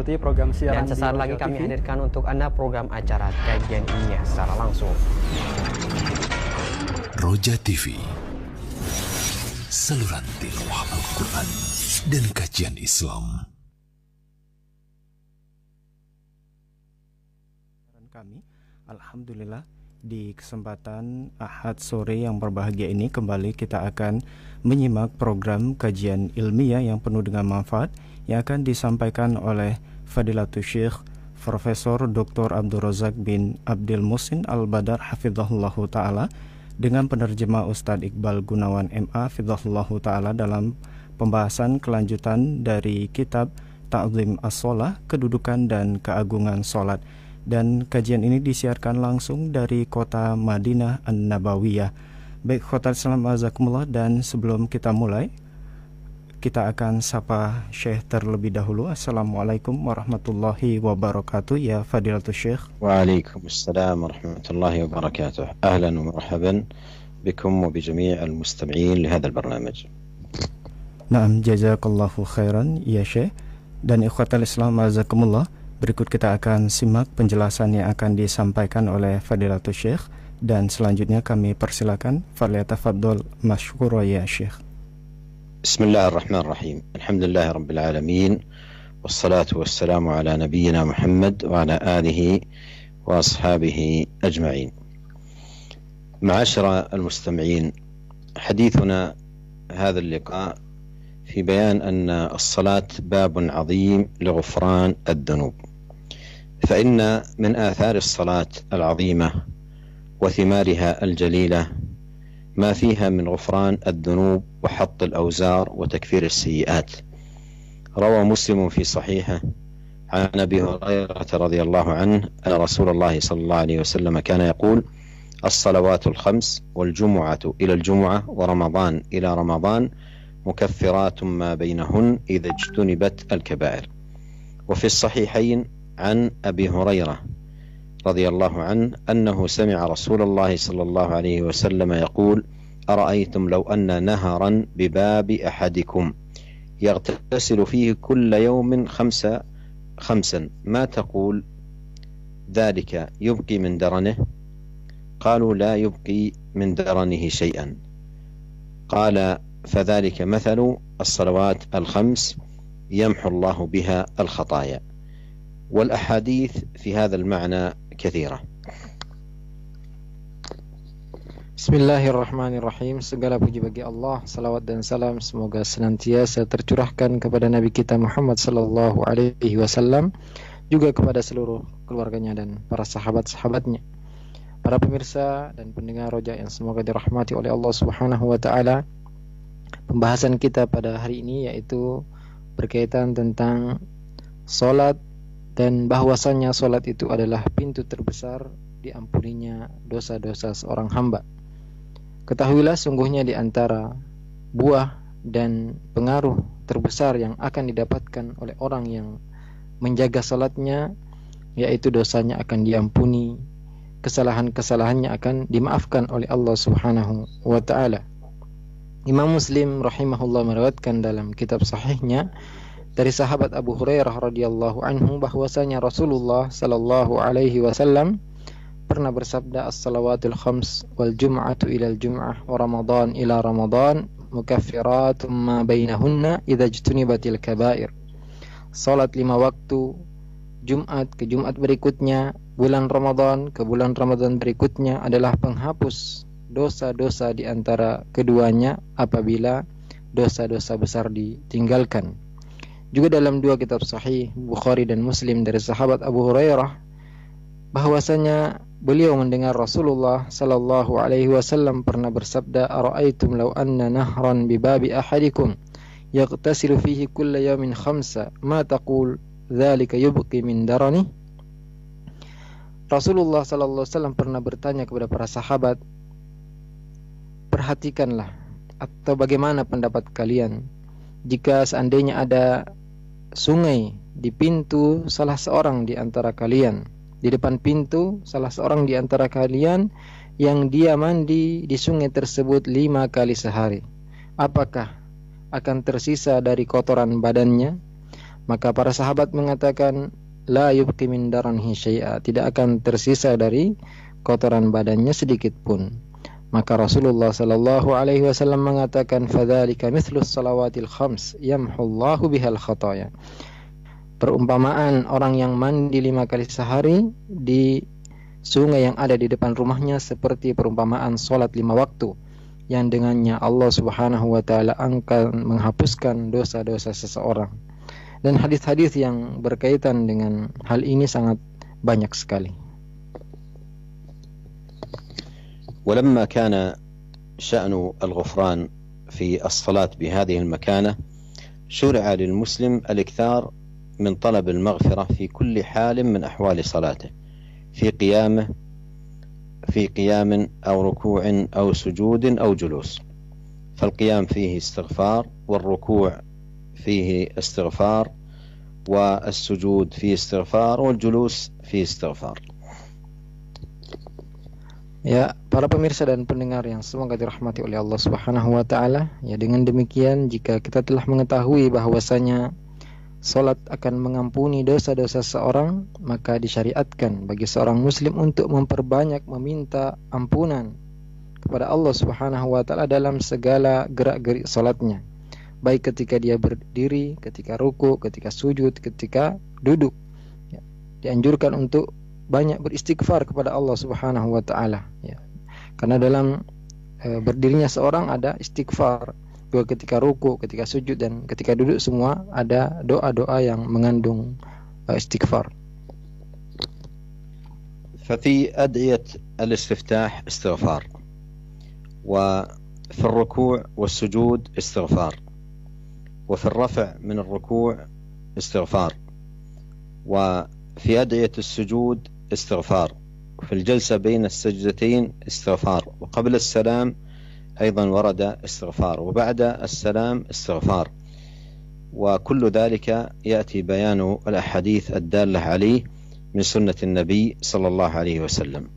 Ikuti program siaran Dan sesaat lagi kami TV. hadirkan untuk Anda program acara kajian ilmiah secara langsung. Roja TV, saluran tilawah Al-Quran dan kajian Islam. Kami, alhamdulillah, di kesempatan Ahad sore yang berbahagia ini kembali kita akan menyimak program kajian ilmiah yang penuh dengan manfaat yang akan disampaikan oleh Fadilatul Syekh Profesor Dr. Abdul Razak bin Abdul Muhsin Al-Badar hafizahullahu ta'ala dengan penerjemah Ustadz Iqbal Gunawan MA hafizahullahu ta'ala dalam pembahasan kelanjutan dari kitab Ta'zim As-Shalah, Kedudukan dan Keagungan Salat. Dan kajian ini disiarkan langsung dari kota Madinah An-Nabawiyah. Baik khotar salam azakumullah, dan sebelum kita mulai kita akan sapa Syekh terlebih dahulu. Assalamualaikum warahmatullahi wabarakatuh ya Fadilatul Syekh. Waalaikumsalam warahmatullahi wabarakatuh. Ahlan wa marhaban bikum wa bi jami' al-mustami'in li hadzal barnamij. Naam, jazakallahu khairan ya Syekh. Dan ikhwatal Islam azakumullah, berikut kita akan simak penjelasan yang akan disampaikan oleh Fadilatul Syekh, dan selanjutnya kami persilakan falyatafaddal masykura ya Syekh. Bismillahirrahmanirrahim. Alhamdulillahi rabbil alamin. Wassalatu wassalamu ala nabiyyina Muhammad wa ala alihi wa ashabihi ajma'in. Ma'ashara al-mustami'in, hadithuna hadha al-liqa' في بيان أن الصلاة باب عظيم لغفران الذنوب. فإن من آثار الصلاة العظيمة وثمارها الجليلة ما فيها من غفران الذنوب وحط الأوزار وتكفير السيئات. روى مسلم في صحيحه عن أبي هريرة رضي الله عنه أن رسول الله صلى الله عليه وسلم كان يقول: الصلوات الخمس والجمعة إلى الجمعة ورمضان إلى رمضان مكفرات ما بينهن إذا اجتنبت الكبائر. وفي الصحيحين عن أبي هريرة رضي الله عنه أنه سمع رسول الله صلى الله عليه وسلم يقول: أرأيتم لو أن نهرا بباب أحدكم يغتسل فيه كل يوم خمسا ما تقول ذلك يبقي من درنه؟ قالوا: لا يبقي من درنه شيئا. قال: فذلك مثل الصلوات الخمس يمحو الله بها الخطايا. والأحاديث في هذا المعنى كثيرة. Bismillahirrahmanirrahim. Segala puji bagi Allah, salawat dan salam semoga senantiasa tercurahkan kepada Nabi kita Muhammad sallallahu alaihi wasallam, juga kepada seluruh keluarganya dan para sahabat-sahabatnya. Para pemirsa dan pendengar Roja yang semoga dirahmati oleh Allah Subhanahu wa taala. Pembahasan kita pada hari ini yaitu berkaitan tentang solat, dan bahwasannya solat itu adalah pintu terbesar diampuninya dosa-dosa seorang hamba. Ketahuilah sungguhnya di antara buah dan pengaruh terbesar yang akan didapatkan oleh orang yang menjaga solatnya, yaitu dosanya akan diampuni, kesalahan-kesalahannya akan dimaafkan oleh Allah Subhanahu wa ta'ala. Imam Muslim rahimahullah meriwayatkan dalam kitab sahihnya dari sahabat Abu Hurairah radhiyallahu anhu bahwasanya Rasulullah sallallahu alaihi wasallam pernah bersabda: as-salawatul khams wal jum'atu ila al-jum'ah wa ramadan ila ramadan mukaffiratun ma bainahunna idza ijtunibatil kaba'ir. Salat 5 waktu, Jumat ke Jumat berikutnya, bulan Ramadan ke bulan Ramadan berikutnya adalah penghapus dosa-dosa di antara keduanya apabila dosa-dosa besar ditinggalkan. Juga dalam dua kitab sahih Bukhari dan Muslim dari sahabat Abu Hurairah bahwasanya beliau mendengar Rasulullah sallallahu alaihi wasallam pernah bersabda: "Ara'aitum law anna nahran bi babi ahadikum yaghtasilu fihi kulla yawmin khamsa ma taqul dzalika yubqi min darani?" Rasulullah sallallahu alaihi wasallam pernah bertanya kepada para sahabat, perhatikanlah atau bagaimana pendapat kalian jika seandainya ada sungai di pintu salah seorang di antara kalian, di depan pintu salah seorang di antara kalian yang dia mandi di sungai tersebut 5 kali sehari, apakah akan tersisa dari kotoran badannya? Maka para sahabat mengatakan, la yubqi min daranihi syai'a, tidak akan tersisa dari kotoran badannya sedikit pun. Maka Rasulullah sallallahu alaihi wasallam mengatakan, fadzalika mithlus salawatil khams yamhullahu bihal khataya. Perumpamaan orang yang mandi 5 kali sehari di sungai yang ada di depan rumahnya seperti perumpamaan salat 5 waktu yang dengannya Allah Subhanahu wa taala akan menghapuskan dosa-dosa seseorang. Dan hadis-hadis yang berkaitan dengan hal ini sangat banyak sekali. ولما كان شأن الغفران في الصلاة بهذه المكانة شرع للمسلم الإكثار من طلب المغفرة في كل حال من أحوال صلاته، في قيام أو ركوع أو سجود أو جلوس. فالقيام فيه استغفار، والركوع فيه استغفار، والسجود فيه استغفار، والجلوس فيه استغفار. Ya, para pemirsa dan pendengar yang semoga dirahmati oleh Allah Subhanahu wa taala, ya dengan demikian jika kita telah mengetahui bahwasanya salat akan mengampuni dosa-dosa seorang, maka disyariatkan bagi seorang muslim untuk memperbanyak meminta ampunan kepada Allah Subhanahu wa taala dalam segala gerak-gerik salatnya, baik ketika dia berdiri, ketika ruku, ketika sujud, ketika duduk. Ya, dianjurkan untuk banyak beristighfar kepada Allah Subhanahu wa taala, ya. Karena dalam berdirinya seorang ada istighfar, juga ketika ruku, ketika sujud dan ketika duduk semua ada doa-doa yang mengandung istighfar. ففي أدعية الاستفتاح استغفار، وفي الركوع والسجود استغفار، وفي الرفع من الركوع استغفار، وفي أدعية السجود استغفار، وفي الجلسة بين السجدتين استغفار، وقبل السلام أيضا ورد استغفار، وبعد السلام استغفار. وكل ذلك يأتي بيان الأحاديث الدالة عليه من سنة النبي صلى الله عليه وسلم.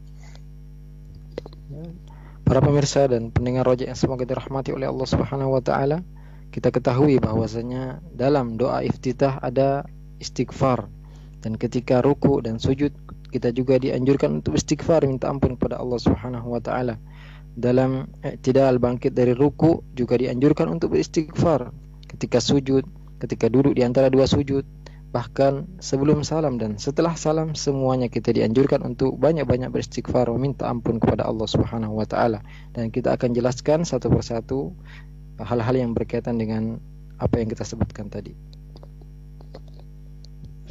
Para pemirsa dan pendengar Roja yang semoga dirahmati oleh Allah Subhanahu wa taala, kita ketahui bahwasanya dalam doa iftitah ada istighfar, dan ketika ruku dan sujud kita juga dianjurkan untuk istighfar, minta ampun kepada Allah Subhanahu wa taala. Dalam i'tidal bangkit dari ruku juga dianjurkan untuk beristighfar, ketika sujud, ketika duduk di antara dua sujud, bahkan sebelum salam dan setelah salam, semuanya kita dianjurkan untuk banyak-banyak beristighfar, meminta ampun kepada Allah Subhanahu wa taala. Dan kita akan jelaskan satu persatu hal-hal yang berkaitan dengan apa yang kita sebutkan tadi.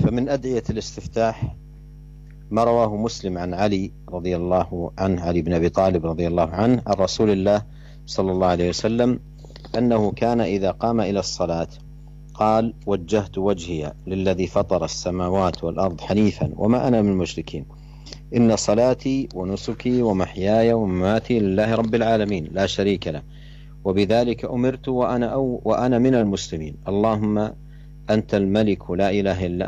فمن أدعية الاستفتاح ما رواه مسلم عن علي رضي الله عنه، علي بن أبي طالب رضي الله عنه، عن رسول الله صلى الله عليه وسلم أنه كان إذا قام إلى الصلاة قال: وجهت وجهي للذي فطر السماوات والأرض حنيفا وما أنا من المشركين، إن صلاتي ونسكي ومحياي ومماتي لله رب العالمين لا شريك له، وبذلك أمرت وأنا من المسلمين، اللهم أنت الملك لا إله إلا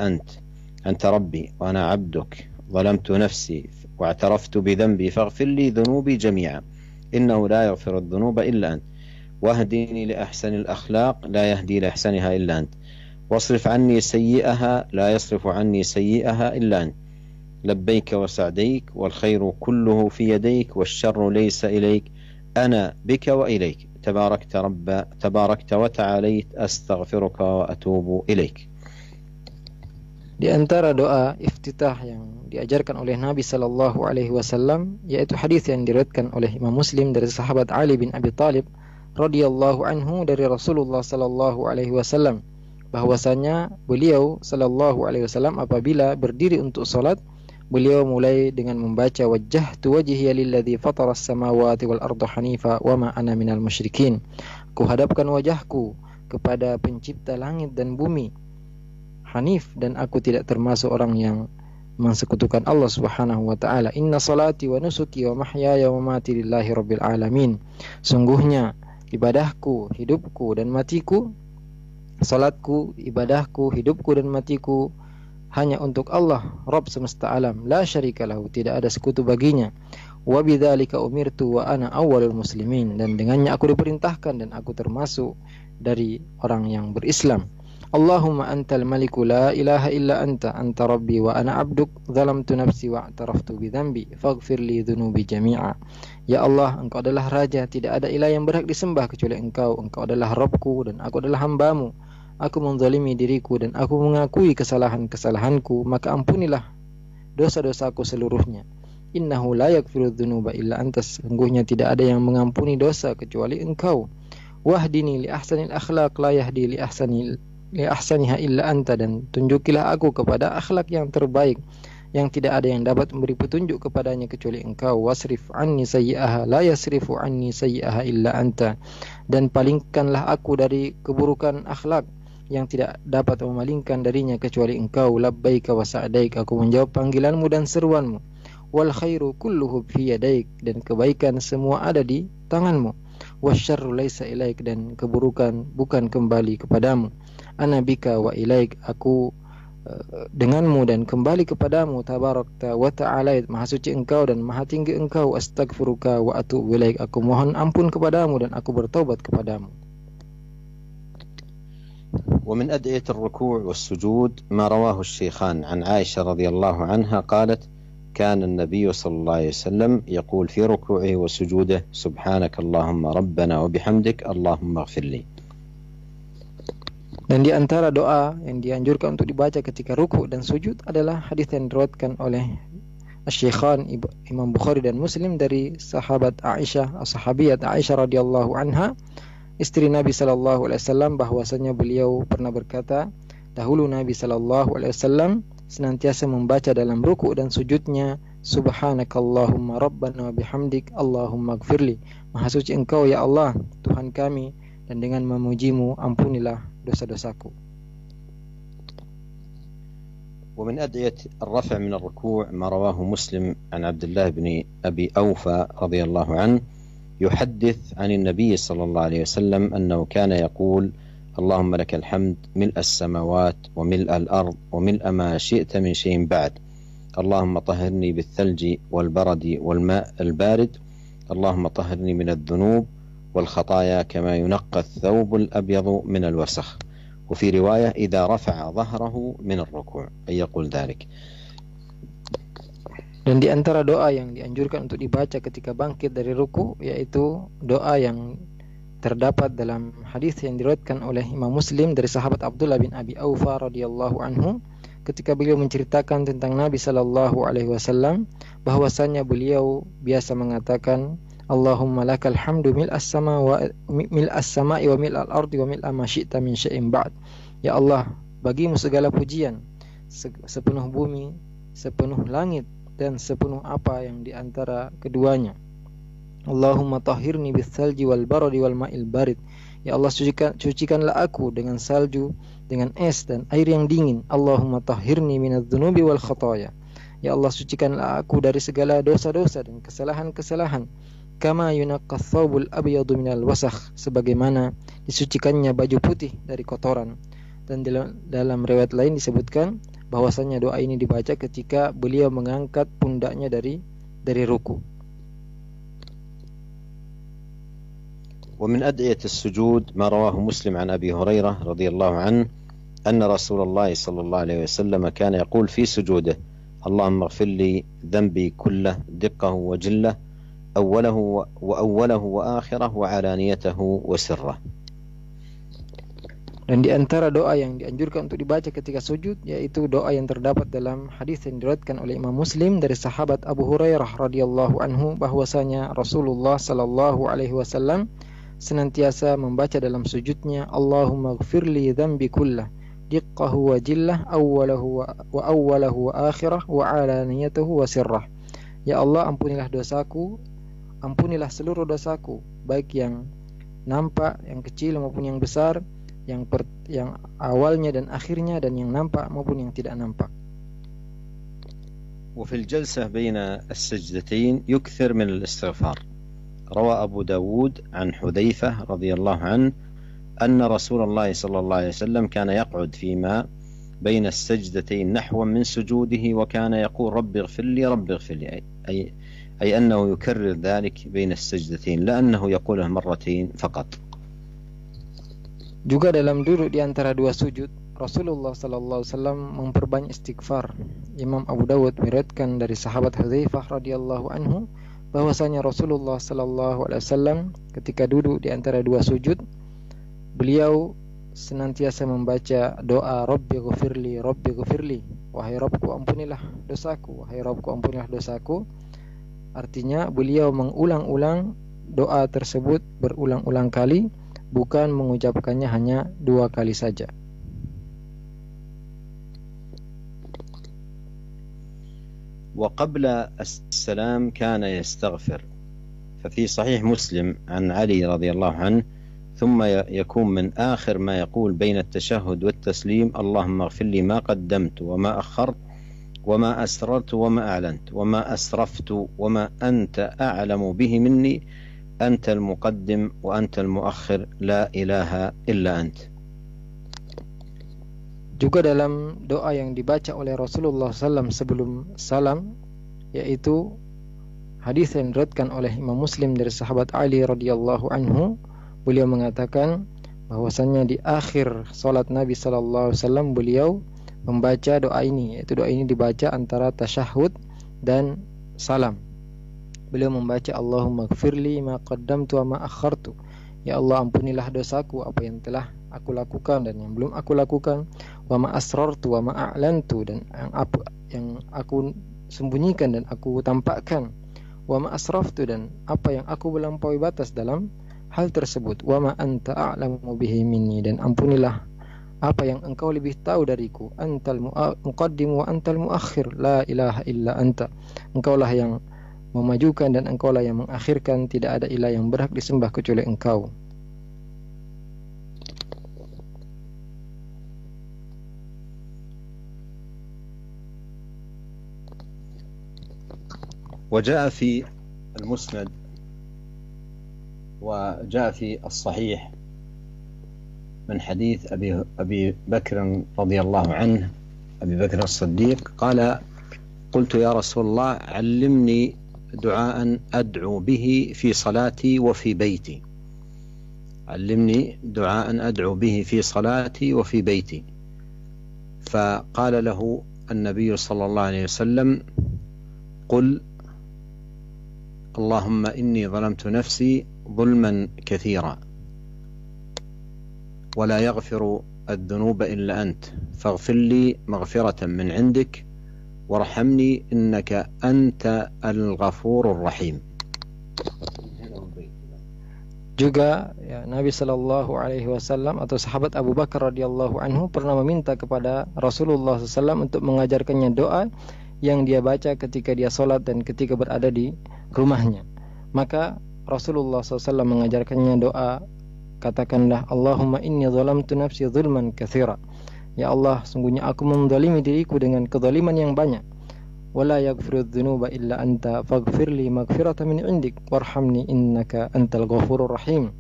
أنت ربي وأنا عبدك، ظلمت نفسي واعترفت بذنبي فاغفر لي ذنوبي جميعا، إنه لا يغفر الذنوب إلا أنت، واهدني لأحسن الأخلاق لا يهدي لأحسنها إلا أنت، واصرف عني سيئها لا يصرف عني سيئها إلا أنت، لبيك وسعديك والخير كله في يديك والشر ليس إليك، أنا بك وإليك، تباركت وتعاليت، أستغفرك وأتوب إليك. Di antara doa iftitah yang diajarkan oleh Nabi sallallahu alaihi wasallam yaitu hadis yang diriwayatkan oleh Imam Muslim dari sahabat Ali bin Abi Thalib radhiyallahu anhu dari Rasulullah sallallahu alaihi wasallam, bahwasanya beliau sallallahu alaihi wasallam apabila berdiri untuk salat, beliau mulai dengan membaca wajjahtu wajhiya lilladzi fataras samawati wal arda hanifa wa ma ana minal musyrikin. Kuhadapkan wajahku kepada pencipta langit dan bumi hanif, dan aku tidak termasuk orang yang mensekutukan Allah Subhanahu wa taala. Inna salati wa nusuki wa mahyaya wa mamati lillahi rabbil alamin. Sungguhnya ibadahku, hidupku dan matiku, salatku, ibadahku, hidupku dan matiku hanya untuk Allah, Rabb semesta alam, la syarika lahu, tidak ada sekutu baginya. Wa bidzalika umirtu wa ana awwalul muslimin, dan dengannya aku diperintahkan dan aku termasuk dari orang yang berislam. Allahumma antal maliku la ilaha illa anta rabbi wa ana abduk zalamtu nafsi wa i'taraftu bi dhanbi faghfir li dhunubi jami'a. Ya Allah, Engkau adalah Raja, tidak ada ilah yang berhak disembah kecuali Engkau. Engkau adalah Rabbku dan aku adalah hambamu. Aku menzalimi diriku dan aku mengakui kesalahan-kesalahanku, maka ampunilah dosa-dosaku seluruhnya. Innahu la yaghfiru dzunuba illa anta, sesungguhnya tidak ada yang mengampuni dosa kecuali Engkau. Wahdini li ahsanil akhlaq la yahdi li ahsaniha illa anta, dan tunjukilah aku kepada akhlak yang terbaik yang tidak ada yang dapat memberi petunjuk kepadanya kecuali Engkau. Wasrif anni sayyi'aha la yasrifu anni sayyi'aha illa anta, dan palingkanlah aku dari keburukan akhlak yang tidak dapat memalingkan darinya kecuali Engkau. Labbaika wa sa'daik, aku menjawab panggilanmu dan seruanmu. Wal khairu kulluhu fi yadaik, dan kebaikan semua ada di tanganmu. Wasyarru laisa ilaik, dan keburukan bukan kembali kepadamu. Ana bika wa ilaik, aku denganmu dan kembali kepadamu. Tabarakta wa ta'ala, maha suci Engkau dan maha tinggi Engkau. Astaghfiruka wa atubu ilaik, aku mohon ampun kepadamu dan aku bertaubat kepadamu. ومن أدعية الركوع والسجود ما رواه الشيخان عن عائشة رضي الله عنها قالت: كان النبي صلى الله عليه وسلم يقول في ركوعه وسجوده: سبحانك اللهم ربنا وبحمدك اللهم اغفر لي. Dan di antara doa yang dianjurkan untuk dibaca ketika ruku dan sujud adalah hadis yang diriwayatkan oleh Asy-Syaikhan Imam Bukhari dan Muslim dari sahabat Aisyah, sahabiyat Aisyah radhiyallahu anha, istri Nabi sallallahu alaihi wasallam, bahwasanya beliau pernah berkata, dahulu Nabi sallallahu alaihi wasallam senantiasa membaca dalam ruku dan sujudnya, Subhanakallahumma rabbana wa bihamdik Allahumma gfirli, maha suci Engkau ya Allah Tuhan kami, dan dengan memujimu ampunilah dosa-dosaku. ومن أدعية الرفع من الركوع ما رواه مسلم عن عبد الله بن أبي أوفى رضي الله عنه يحدث عن النبي صلى الله عليه وسلم أنه كان يقول: اللهم لك الحمد ملء السماوات وملء الأرض وملء ما شئت من شيء بعد، اللهم طهرني بالثلج والبرد والماء البارد، اللهم طهرني من الذنوب والخطايا كما ينقى الثوب الأبيض من الوسخ. وفي رواية: إذا رفع ظهره من الركوع، أي يقول ذلك. Dan di antara doa yang dianjurkan untuk dibaca ketika bangkit dari ruku, yaitu doa yang terdapat dalam hadis yang diriwayatkan oleh Imam Muslim dari sahabat Abdullah bin Abi Aufa radhiyallahu anhu, ketika beliau menceritakan tentang Nabi sallallahu alaihi wasallam, bahwasanya beliau biasa mengatakan, Allahumma lakal hamdu mil'as sama'i wa mil'al ardi wa mil'a ma syi'ta min syai'in ba'd. Ya Allah, bagimu segala pujian, sepenuh bumi, sepenuh langit, dan sepenuh apa yang di antara keduanya. Allahumma tahhirni bis-salji wal baradi wal ma'il barid. Ya Allah, cucikanlah aku dengan salju, dengan es dan air yang dingin. Allahumma tahhirni minadz-dzunubi wal khataaya. Ya Allah, sucikanlah aku dari segala dosa-dosa dan kesalahan-kesalahan. Kama yunaqqa ats-tsawbul abyadu minal wasakh, sebagaimana disucikannya baju putih dari kotoran. Dan dalam riwayat lain disebutkan bahwasanya doa ini dibaca ketika beliau mengangkat pundaknya dari ruku. ومن أدعية السجود ما رواه مسلم عن أبي هريرة رضي الله عنه أن رسول الله صلى الله عليه وسلم كان يقول في سجوده: اللهم اغفر لي ذنبي كله دقه وجله أوله وآخره وعلانيته وسره. Dan di antara doa yang dianjurkan untuk dibaca ketika sujud, yaitu doa yang terdapat dalam hadis yang diriwayatkan oleh Imam Muslim dari sahabat Abu Hurairah radhiyallahu anhu, bahwasanya Rasulullah sallallahu alaihi wasallam senantiasa membaca dalam sujudnya, Allahumma ighfirli dzambi kullah diqqahu wa jillah awwalahu wa akhirah wa alaniyatahu wa sirrah. Ya Allah, ampunilah dosaku, ampunilah seluruh dosaku, baik yang nampak, yang kecil maupun yang besar, yang awalnya dan akhirnya, dan yang nampak maupun yang tidak nampak. وفي الجلسة بين السجدتين يكثر من الاستغفار. روى أبو داود عن حذيفة رضي الله عنه أن رسول الله صلى الله عليه وسلم كان يقعد فيما بين السجدتين نحو من سجوده وكان يقول رب اغفر لي رب اغفر لي، أي أنه يكرر ذلك بين السجدتين، لا أنه يقوله مرتين فقط. Juga dalam duduk di antara dua sujud, Rasulullah sallallahu alaihi wasallam memperbanyak istighfar. Imam Abu Dawud meriwayatkan dari sahabat Hudzaifah radhiyallahu anhu bahwasanya Rasulullah sallallahu alaihi wasallam ketika duduk di antara dua sujud, beliau senantiasa membaca doa Rabbi ghfirli, wahai Rabbku ampunilah dosaku, wahai Rabbku ampunilah dosaku. Artinya beliau mengulang-ulang doa tersebut berulang-ulang kali, bukan mengucapkannya hanya 2 kali saja. وقبل السلام كان يستغفر، ففي صحيح مسلم عن علي رضي الله عنه ثم يكون من آخر ما يقول بين التشهد والتسليم اللهم اغفر لي ما قدمت وما أخرت وما أسررت وما أعلنت وما أسرفت وما أنت أعلم به مني أنت المقدم وأنت المؤخر لا إله إلا أنت. Juga dalam doa yang dibaca oleh Rasulullah SAW sebelum salam, yaitu hadis yang diriwayatkan oleh Imam Muslim dari sahabat Ali radhiyallahu anhu, beliau mengatakan bahwasannya di akhir salat Nabi sallallahu alaihi wasallam beliau membaca doa ini, yaitu doa ini dibaca antara tasyahud dan salam. Beliau membaca Allahumma gfirli ma qaddamtu wa ma akhartu. Ya Allah, ampunilah dosaku apa yang telah aku lakukan dan yang belum aku lakukan, wa ma asrartu wa ma a'lantu, dan yang aku sembunyikan dan aku tampakkan, wa ma asraftu, dan apa yang aku melampaui batas dalam hal tersebut, wa ma anta a'lamu bihi minni, dan ampunilah apa yang engkau lebih tahu dariku, antal muqaddim wa antal muakhir la ilaha illa anta, engkaulah yang memajukan dan engkaulah yang mengakhirkan, tidak ada ilah yang berhak disembah kecuali engkau. وجاء في المسند وجاء في الصحيح من حديث أبي بكر رضي الله عنه، أبي بكر الصديق قال قلت يا رسول الله علمني دعاء أدعو به في صلاتي وفي بيتي، علمني دعاء أدعو به في صلاتي وفي بيتي. فقال له النبي صلى الله عليه وسلم قل اللهم إني ظلمت نفسي ظلما كثيرا ولا يغفر الذنوب إلا أنت فاغفر لي مغفرة من عندك وارحمني إنك أنت الغفور الرحيم. Juga ya, Nabi Shallallahu Alaihi Wasallam atau sahabat Abu Bakar radhiyallahu anhu pernah meminta kepada Rasulullah SAW untuk mengajarkannya doa yang dia baca ketika dia sholat dan ketika berada di rumahnya. Maka Rasulullah SAW mengajarkannya doa, katakanlah Allahumma inni zalamtu nafsi zulman katsira. Ya Allah, sungguhnya aku menzalimi diriku dengan kezaliman yang banyak. Wala yaghfiru dzunuba illa anta faghfirli maghfiratan min indik warhamni innaka antal ghafurur rahim.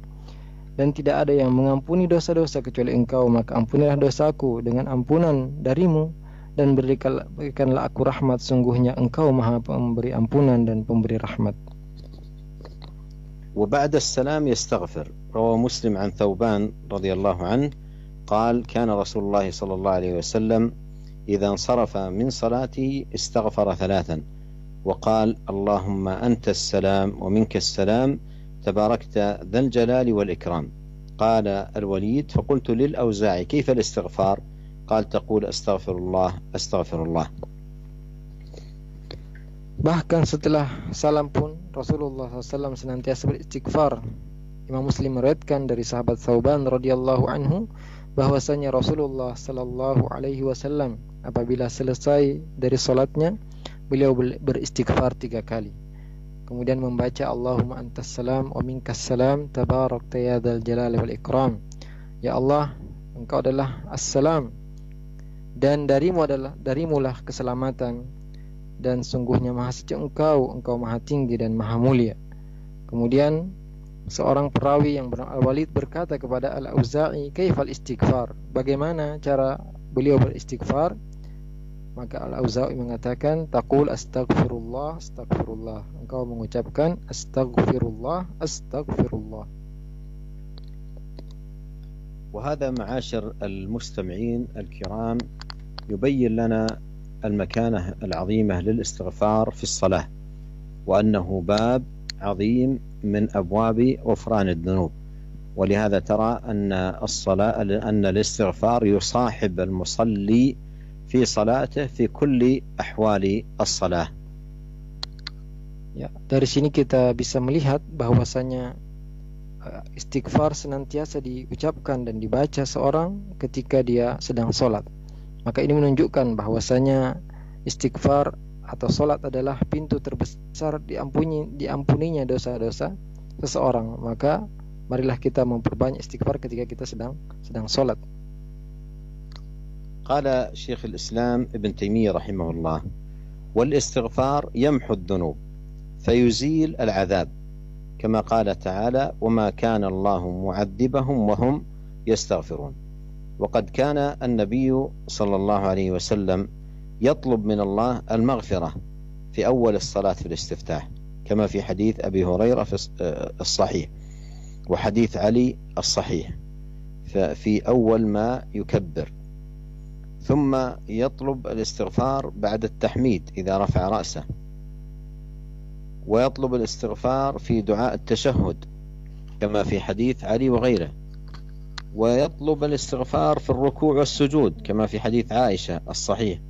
Dan tidak ada yang mengampuni dosa-dosa kecuali engkau, maka ampunilah dosaku dengan ampunan darimu, dan berikanlah aku rahmat, sungguhnya engkau maha pemberi ampunan dan pemberi rahmat. وبعد السلام يستغفر. روى مسلم عن ثوبان رضي الله عنه قال كان رسول الله صلى الله عليه وسلم إذا انصرف من صلاته استغفر 3 وقال اللهم أنت السلام ومنك السلام تباركت ذا الجلال والإكرام. قال الوليد فقلت للأوزاعي كيف الاستغفار؟ قال تقول أستغفر الله أستغفر الله. Bahkan setelah salam pun Rasulullah SAW senantiasa beristighfar. Imam Muslim meriwayatkan dari sahabat Thauban radhiyallahu anhu bahwasanya Rasulullah sallallahu alaihi wasallam apabila selesai dari salatnya beliau beristighfar 3 kali. Kemudian membaca Allahumma antas salam wa minkas salam tabarakta ya dzal jalali wal ikram. Ya Allah, engkau adalah as-salam dan darimulah keselamatan, dan sungguhnya maha suci engkau maha tinggi dan maha mulia. Kemudian seorang perawi yang bernama Al-Walid berkata kepada Al-Auza'i, kaifal istighfar? Bagaimana cara beliau beristighfar? Maka Al-Auza'i mengatakan, taqul astaghfirullah, astaghfirullah. Engkau mengucapkan astaghfirullah, astaghfirullah. وهذا معاشر المستمعين الكرام يبين لنا المكانة العظيمة للاستغفار في الصلاة، وأنه باب عظيم من أبواب غفران الذنوب. ولهذا ترى أن الاستغفار يصاحب المصلي في صلاته في كل أحوال الصلاة. Ya, dari sini kita bisa melihat bahwasanya istighfar senantiasa diucapkan dan dibaca seorang ketika dia sedang sholat. Maka ini menunjukkan bahwasanya istighfar atau sholat adalah pintu terbesar diampuninya dosa-dosa seseorang. Maka marilah kita memperbanyak istighfar ketika kita sedang sholat. قال شيخ الإسلام ابن تيمية رحمه الله: والاستغفار يمحو الذنوب فيزيل العذاب، كما قال تعالى: وما كان الله معذبهم وهم يستغفرون. وقد كان النبي صلى الله عليه وسلم يطلب من الله المغفرة في أول الصلاة في الاستفتاح، كما في حديث أبي هريرة في الصحيح، وحديث علي الصحيح في أول ما يكبر، ثم يطلب الاستغفار بعد التحميد إذا رفع رأسه، ويطلب الاستغفار في دعاء التشهد كما في حديث علي وغيره، ويطلب الاستغفار في الركوع والسجود كما في حديث عائشة الصحيح،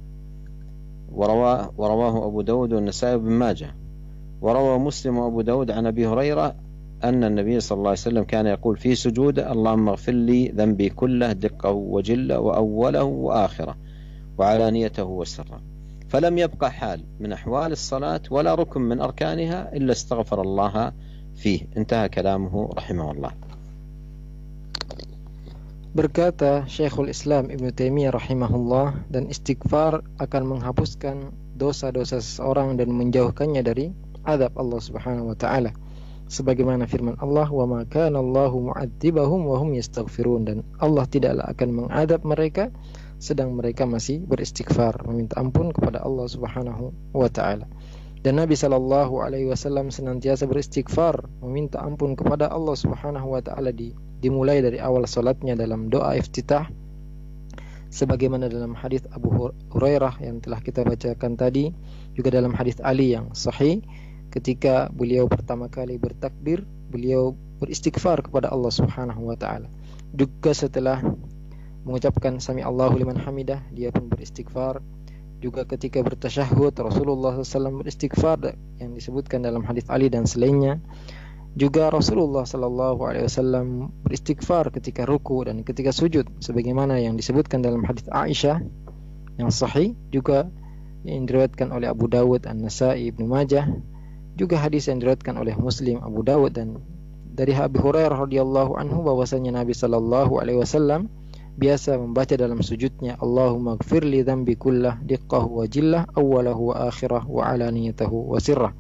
ورواه أبو داود والنسائي بن ماجه، وروى مسلم وأبو داود عن أبي هريرة أن النبي صلى الله عليه وسلم كان يقول في سجوده: اللهم اغفر لي ذنبي كله دقه وجله وأوله وآخره وعلانيته وسره. فلم يبقى حال من أحوال الصلاة ولا ركن من أركانها إلا استغفر الله فيه. انتهى كلامه رحمه الله. Berkata Syekhul Islam Ibnu Taimiyah rahimahullah, dan istighfar akan menghapuskan dosa-dosa seseorang dan menjauhkannya dari azab Allah Subhanahu wa taala. Sebagaimana firman Allah, "Wa ma kana Allahu mu'adzibahum wa hum yastaghfirun," dan Allah tidaklah akan mengadab mereka sedang mereka masih beristighfar, meminta ampun kepada Allah Subhanahu wa taala. Dan Nabi sallallahu alaihi wasallam senantiasa beristighfar, meminta ampun kepada Allah Subhanahu wa taala dimulai dari awal salatnya dalam doa iftitah, sebagaimana dalam hadis Abu Hurairah yang telah kita bacakan tadi, juga dalam hadis Ali yang sahih. Ketika beliau pertama kali bertakbir, beliau beristighfar kepada Allah Subhanahu wa taala. Juga setelah mengucapkan sami Allahu liman hamidah, dia pun beristighfar. Juga ketika bertasyahud, Rasulullah SAW beristighfar yang disebutkan dalam hadis Ali dan selainnya. Juga Rasulullah SAW beristighfar ketika ruku dan ketika sujud, sebagaimana yang disebutkan dalam hadis Aisyah yang sahih, juga yang diriwayatkan oleh Abu Dawud, An-Nasai, Ibnu Majah. Juga hadis yang diriwayatkan oleh Muslim, Abu Dawud, dan dari Abu Hurairah radhiyallahu anhu bahwasanya Nabi sallallahu alaihi wasallam biasa membaca dalam sujudnya, Allahumma ighfirli dzambi kullah diqqahu wa jillah awwalahu wa akhirah wa alaniyatahu wa sirrah.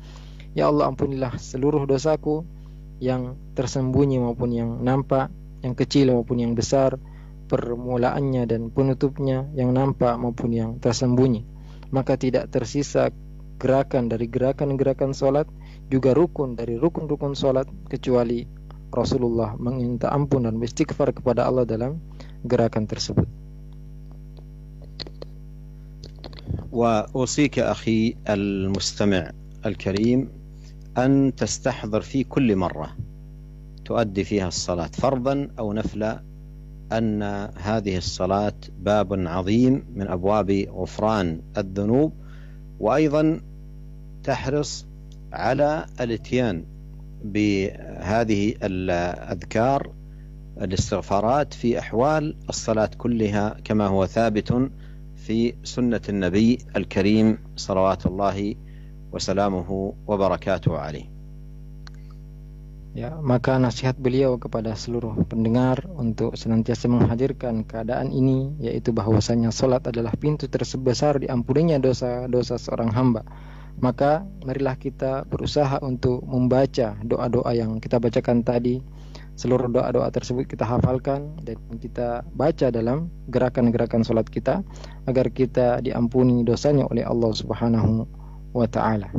Ya Allah, ampunilah seluruh dosaku, yang tersembunyi maupun yang nampak, yang kecil maupun yang besar, permulaannya dan penutupnya, yang nampak maupun yang tersembunyi. Maka tidak tersisa gerakan dari gerakan-gerakan solat, juga rukun dari rukun-rukun solat, kecuali Rasulullah meminta ampun dan beristighfar kepada Allah dalam gerakan tersebut. وأوصيك أخي المستمع الكريم أن تستحضر في كل مرة تؤدي فيها الصلاة فرضا أو نفلا أن هذه الصلاة باب عظيم من أبواب غفران الذنوب، وأيضا تحرص على الاتيان بهذه الأذكار الاستغفارات في أحوال الصلاة كلها كما هو ثابت في سنة النبي الكريم صلوات الله وسلامه وبركاته عليه. Ya, maka nasihat beliau kepada seluruh pendengar untuk senantiasa menghadirkan keadaan ini, yaitu bahwasanya salat adalah pintu terbesar diampuninya dosa-dosa seorang hamba. Maka marilah kita berusaha untuk membaca doa-doa yang kita bacakan tadi. Seluruh doa-doa tersebut kita hafalkan dan kita baca dalam gerakan-gerakan salat kita, agar kita diampuni dosanya oleh Allah Subhanahu wa ta'ala.